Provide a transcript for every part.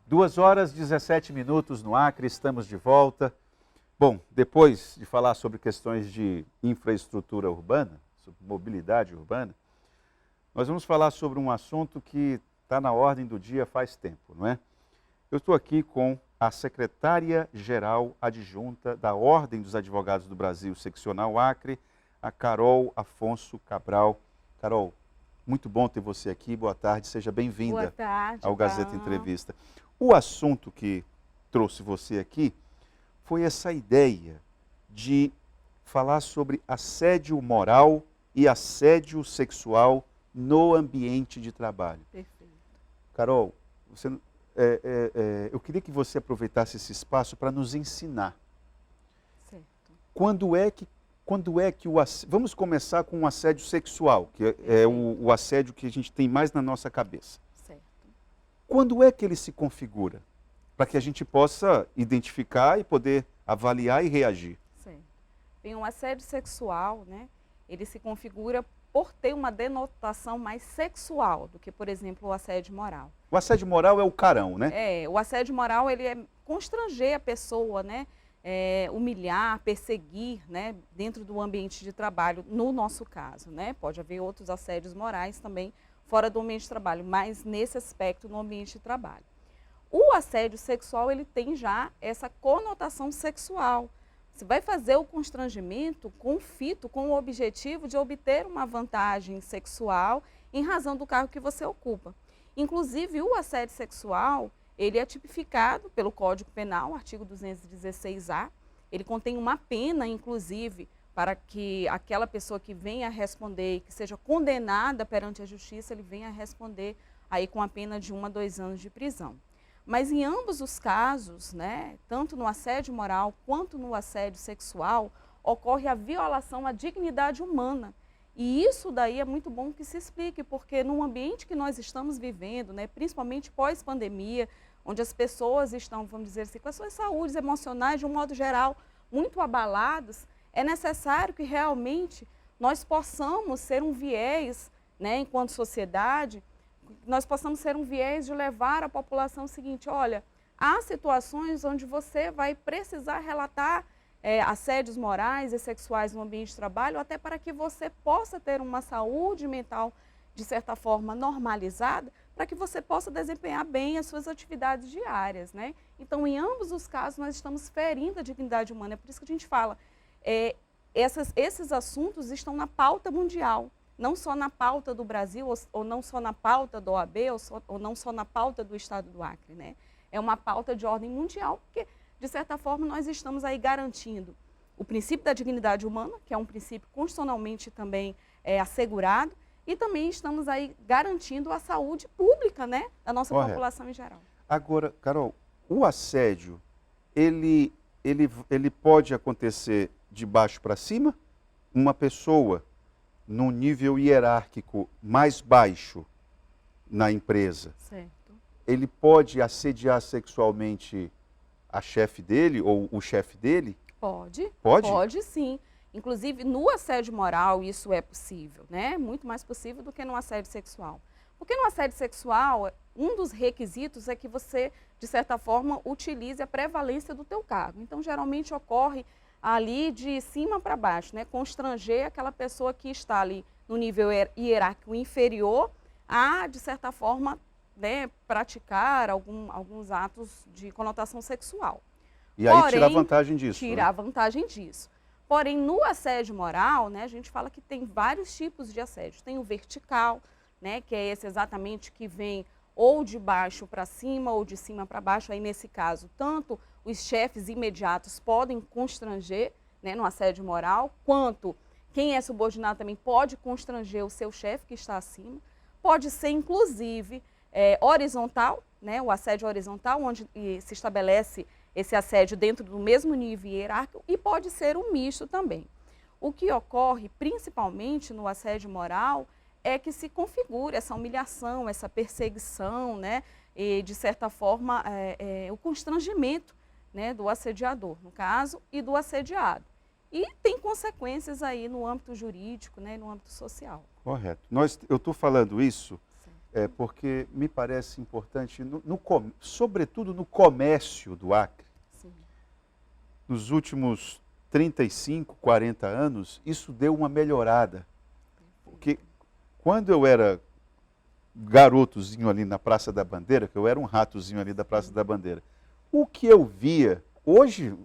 2h17 no Acre, estamos de volta. Bom, depois de falar sobre questões de infraestrutura urbana, sobre mobilidade urbana, nós vamos falar sobre um assunto que está na ordem do dia faz tempo, não é? Eu estou aqui com a secretária-geral adjunta da Ordem dos Advogados do Brasil, seccional Acre, a Carol Afonso Cabral. Carol, muito bom ter você aqui, boa tarde, seja bem-vinda ao Gazeta Entrevista. O assunto que trouxe você aqui foi essa ideia de falar sobre assédio moral e assédio sexual no ambiente de trabalho. Perfeito. Carol, eu queria que você aproveitasse esse espaço para nos ensinar. Certo. Quando é que vamos começar com o assédio sexual, que é o assédio que a gente tem mais na nossa cabeça. Certo. Quando é que ele se configura? Para que a gente possa identificar e poder avaliar e reagir. Certo. Bem, o assédio sexual, né, ele se configura por ter uma denotação mais sexual do que, por exemplo, o assédio moral. O assédio moral é o carão, né? O assédio moral, ele é constranger a pessoa, né, humilhar, perseguir, né, dentro do ambiente de trabalho, no nosso caso, né? Pode haver outros assédios morais também fora do ambiente de trabalho, mas nesse aspecto no ambiente de trabalho. O assédio sexual, ele tem já essa conotação sexual. Você vai fazer o constrangimento com o objetivo de obter uma vantagem sexual em razão do cargo que você ocupa. Inclusive, o assédio sexual, ele é tipificado pelo Código Penal, artigo 216-A. Ele contém uma pena, inclusive, para que aquela pessoa que venha a responder e que seja condenada perante a justiça, ele venha a responder aí com a pena de 1 a 2 anos de prisão. Mas em ambos os casos, né, tanto no assédio moral quanto no assédio sexual, ocorre a violação à dignidade humana. E isso daí é muito bom que se explique, porque no ambiente que nós estamos vivendo, né, principalmente pós-pandemia, onde as pessoas estão, vamos dizer assim, com as suas saúdes emocionais, de um modo geral, muito abaladas, é necessário que realmente nós possamos ser um viés, né, enquanto sociedade, nós possamos ser um viés de levar à população o seguinte: olha, há situações onde você vai precisar relatar assédios morais e sexuais no ambiente de trabalho, até para que você possa ter uma saúde mental, de certa forma, normalizada, para que você possa desempenhar bem as suas atividades diárias, né? Então, em ambos os casos, nós estamos ferindo a dignidade humana. É por isso que a gente fala, esses assuntos estão na pauta mundial. Não só na pauta do Brasil, ou não só na pauta da OAB, ou não só na pauta do Estado do Acre, né? É uma pauta de ordem mundial, porque, de certa forma, nós estamos aí garantindo o princípio da dignidade humana, que é um princípio constitucionalmente também assegurado, e também estamos aí garantindo a saúde pública, né, da nossa população em geral. Agora, Carol, o assédio, ele pode acontecer de baixo para cima? Uma pessoa num nível hierárquico mais baixo na empresa, certo, ele pode assediar sexualmente a chefe dele ou o chefe dele? Pode. Pode? Pode sim. Inclusive, no assédio moral, isso é possível, né? Muito mais possível do que no assédio sexual. Porque no assédio sexual, um dos requisitos é que você, de certa forma, utilize a prevalência do teu cargo. Então, geralmente ocorre ali de cima para baixo, né? Constranger aquela pessoa que está ali no nível hierárquico inferior a, de certa forma, né, praticar alguns atos de conotação sexual. E aí tirar vantagem disso. Tirar vantagem disso. Porém, no assédio moral, né, a gente fala que tem vários tipos de assédio. Tem o vertical, né, que é esse exatamente que vem ou de baixo para cima ou de cima para baixo. Aí, nesse caso, tanto os chefes imediatos podem constranger, né, no assédio moral, quanto quem é subordinado também pode constranger o seu chefe que está acima. Pode ser, inclusive, horizontal, né, o assédio horizontal, onde se estabelece esse assédio dentro do mesmo nível hierárquico, e pode ser um misto também. O que ocorre, principalmente no assédio moral, é que se configura essa humilhação, essa perseguição, né, e, de certa forma, o constrangimento, né, do assediador, no caso, e do assediado. E tem consequências aí no âmbito jurídico, né, no âmbito social. Correto. Eu estou falando isso porque me parece importante, sobretudo no comércio do Acre, Sim. nos últimos 35, 40 anos, isso deu uma melhorada. Porque quando eu era garotozinho ali na Praça da Bandeira, que eu era um ratozinho ali da Praça da Bandeira, o que eu via, hoje,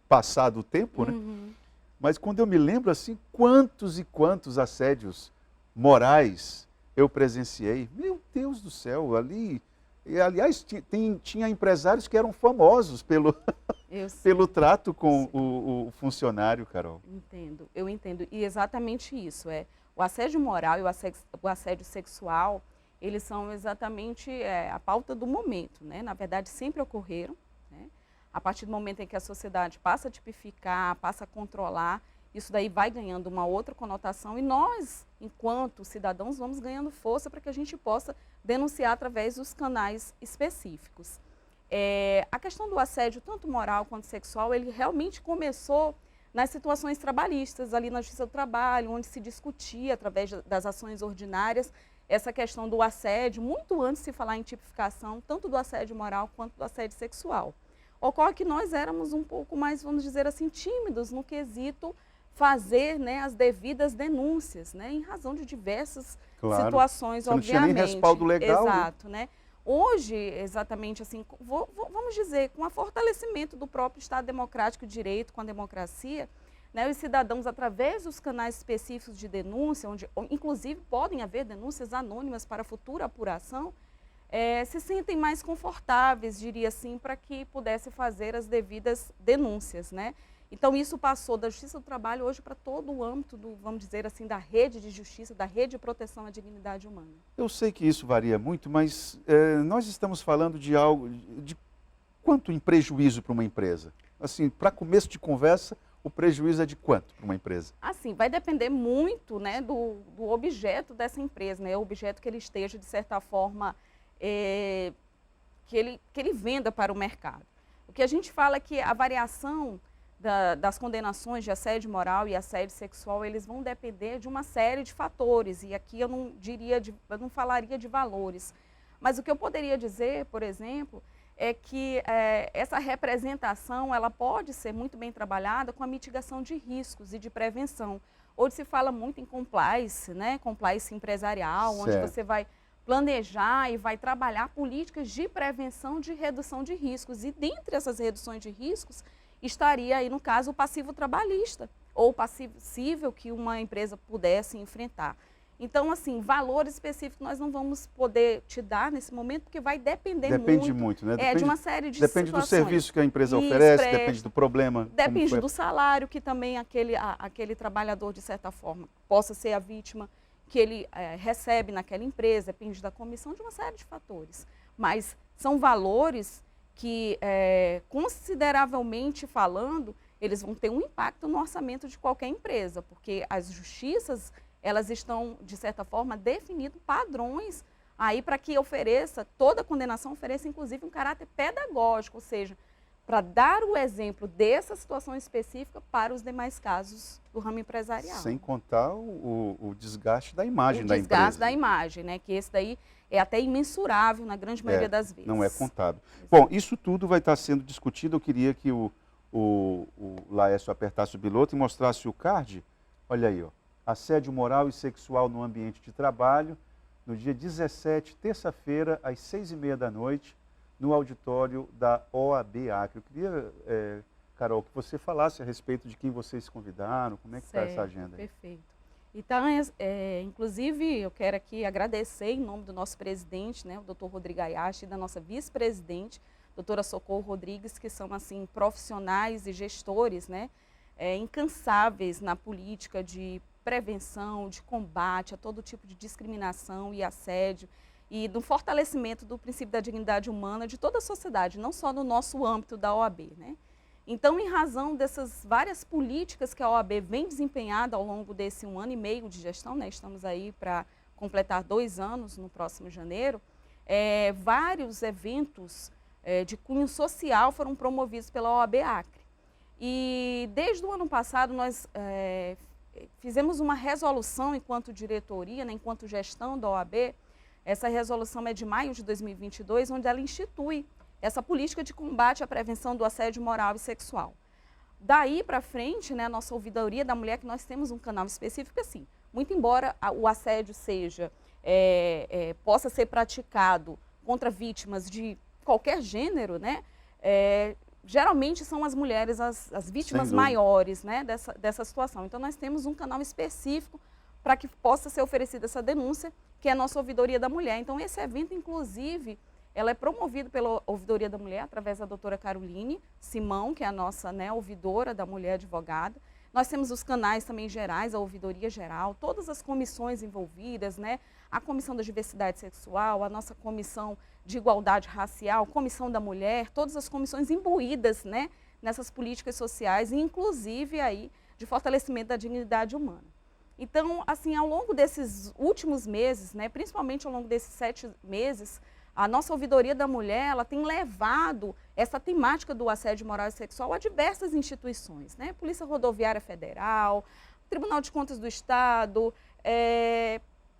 passado o tempo, né? Uhum. Mas quando eu me lembro assim, quantos e quantos assédios morais eu presenciei. Meu Deus do céu, ali... E, aliás, tinha empresários que eram famosos pelo, Eu sei. pelo trato com o funcionário, Carol. Entendo, eu entendo. E exatamente isso, o assédio moral e o assédio sexual, eles são exatamente a pauta do momento, né? Na verdade, sempre ocorreram, né? A partir do momento em que a sociedade passa a tipificar, passa a controlar, isso daí vai ganhando uma outra conotação e nós, enquanto cidadãos, vamos ganhando força para que a gente possa denunciar através dos canais específicos. A questão do assédio, tanto moral quanto sexual, ele realmente começou nas situações trabalhistas, ali na Justiça do Trabalho, onde se discutia, através das ações ordinárias, essa questão do assédio, muito antes de se falar em tipificação, tanto do assédio moral quanto do assédio sexual. Ocorre que nós éramos um pouco mais, vamos dizer assim, tímidos no quesito fazer, né, as devidas denúncias, né, em razão de diversas situações, você não tinha nem respaldo legal. Exato, né? Hoje, exatamente assim, vamos dizer, com o fortalecimento do próprio Estado Democrático de Direito, com a democracia, né, os cidadãos, através dos canais específicos de denúncia, onde inclusive podem haver denúncias anônimas para futura apuração, se sentem mais confortáveis, diria assim, para que pudesse fazer as devidas denúncias, né? Então, isso passou da Justiça do Trabalho hoje para todo o âmbito, vamos dizer assim, da rede de justiça, da rede de proteção à dignidade humana. Eu sei que isso varia muito, mas nós estamos falando de algo, de quanto em prejuízo para uma empresa? Assim, para começo de conversa, o prejuízo é de quanto para uma empresa? Assim, vai depender muito, né, do objeto dessa empresa, né, o objeto que ele esteja, de certa forma, que ele venda para o mercado. O que a gente fala é que a variação das condenações de assédio moral e assédio sexual, eles vão depender de uma série de fatores, e aqui eu não falaria de valores, mas o que eu poderia dizer, por exemplo, é que essa representação, ela pode ser muito bem trabalhada com a mitigação de riscos e de prevenção. Hoje se fala muito em compliance, né, compliance empresarial, certo, onde você vai planejar e vai trabalhar políticas de prevenção, de redução de riscos, e dentre essas reduções de riscos, estaria aí, no caso, o passivo trabalhista, ou passível que uma empresa pudesse enfrentar. Então, assim, valores específicos nós não vamos poder te dar nesse momento, porque vai depender muito, né? De uma série de depende situações. Do serviço que a empresa oferece, depende do problema. Depende do salário, que também aquele trabalhador, de certa forma, possa ser a vítima que ele recebe naquela empresa, depende da comissão, de uma série de fatores. Mas são valores que, consideravelmente falando, eles vão ter um impacto no orçamento de qualquer empresa, porque as justiças, elas estão, de certa forma, definindo padrões aí para que toda condenação ofereça, inclusive, um caráter pedagógico, ou seja, para dar o exemplo dessa situação específica para os demais casos do ramo empresarial. Sem contar o desgaste da imagem da empresa. O desgaste da imagem, né? Que esse daí é até imensurável na grande maioria das vezes. Não é contábil. Bom, isso tudo vai estar sendo discutido. Eu queria que o Laércio apertasse o piloto e mostrasse o card. Olha aí, ó. Assédio moral e sexual no ambiente de trabalho, no dia 17, terça-feira, às 6h30 da noite, no auditório da OAB Acre. Eu queria, Carol, que você falasse a respeito de quem vocês convidaram, como é que está essa agenda aí? Perfeito. Então, inclusive, eu quero aqui agradecer em nome do nosso presidente, né, o doutor Rodrigo Ayashi, e da nossa vice-presidente, doutora Socorro Rodrigues, que são, assim, profissionais e gestores, né, incansáveis na política de prevenção, de combate a todo tipo de discriminação e assédio, e do fortalecimento do princípio da dignidade humana de toda a sociedade, não só no nosso âmbito da OAB, né? Então, em razão dessas várias políticas que a OAB vem desempenhando ao longo desse 1 ano e meio de gestão, né? Estamos aí para completar 2 anos no próximo janeiro, vários eventos de cunho social foram promovidos pela OAB Acre. E desde o ano passado nós fizemos uma resolução enquanto diretoria, né, enquanto gestão da OAB, Essa resolução é de maio de 2022, onde ela institui essa política de combate à prevenção do assédio moral e sexual. Daí para frente, né, a nossa ouvidoria da mulher, que nós temos um canal específico assim, muito embora o assédio seja, possa ser praticado contra vítimas de qualquer gênero, né, geralmente são as mulheres as vítimas maiores, né, dessa situação. Então nós temos um canal específico para que possa ser oferecida essa denúncia, que é a nossa ouvidoria da mulher. Então esse evento, inclusive, ela é promovida pela Ouvidoria da Mulher, através da doutora Caroline Simão, que é a nossa, né, ouvidora da mulher advogada. Nós temos os canais também gerais, a Ouvidoria Geral, todas as comissões envolvidas, né, a Comissão da Diversidade Sexual, a nossa Comissão de Igualdade Racial, Comissão da Mulher, todas as comissões imbuídas, né, nessas políticas sociais, inclusive aí de fortalecimento da dignidade humana. Então, assim, ao longo desses últimos meses, né, principalmente ao longo desses 7 meses, a nossa ouvidoria da mulher, ela tem levado essa temática do assédio moral e sexual a diversas instituições, né? Polícia Rodoviária Federal, Tribunal de Contas do Estado,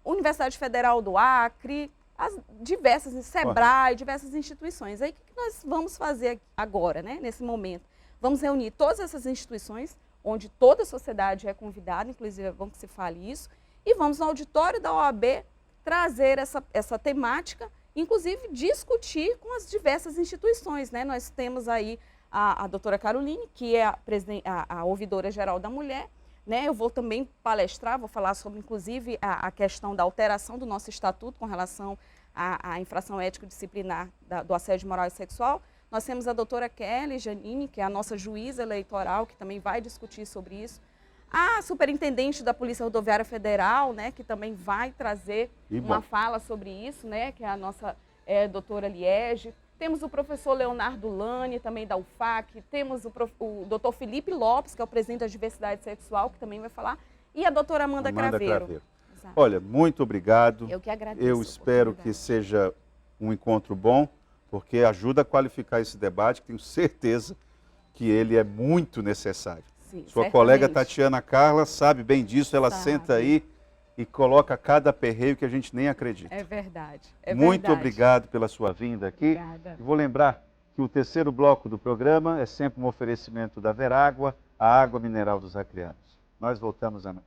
Universidade Federal do Acre, SEBRAE, diversas instituições. Aí o que nós vamos fazer agora, né, nesse momento? Vamos reunir todas essas instituições, onde toda a sociedade é convidada, inclusive é bom que se fale isso, e vamos no auditório da OAB trazer essa temática, inclusive discutir com as diversas instituições, né? Nós temos aí a doutora Caroline, que é a ouvidora geral da mulher, né? Eu vou também palestrar, vou falar sobre, inclusive, a questão da alteração do nosso estatuto com relação à infração ético-disciplinar do assédio moral e sexual. Nós temos a doutora Kelly Janine, que é a nossa juíza eleitoral, que também vai discutir sobre isso. A superintendente da Polícia Rodoviária Federal, né, que também vai trazer uma fala sobre isso, né, que é a nossa doutora Liege. Temos o professor Leonardo Lani, também da UFAC. Temos o doutor Felipe Lopes, que é o presidente da Diversidade Sexual, que também vai falar. E a doutora Amanda Craveiro. Olha, muito obrigado. Eu que agradeço. Eu espero que seja um encontro bom, porque ajuda a qualificar esse debate, que tenho certeza que ele é muito necessário. Sim, sua certamente. colega Tatiana Carla sabe bem disso, ela senta aí e coloca cada perreio que a gente nem acredita. É verdade. Muito obrigado pela sua vinda aqui. Obrigada. E vou lembrar que o terceiro bloco do programa é sempre um oferecimento da Verágua, a água mineral dos acreanos. Nós voltamos amanhã.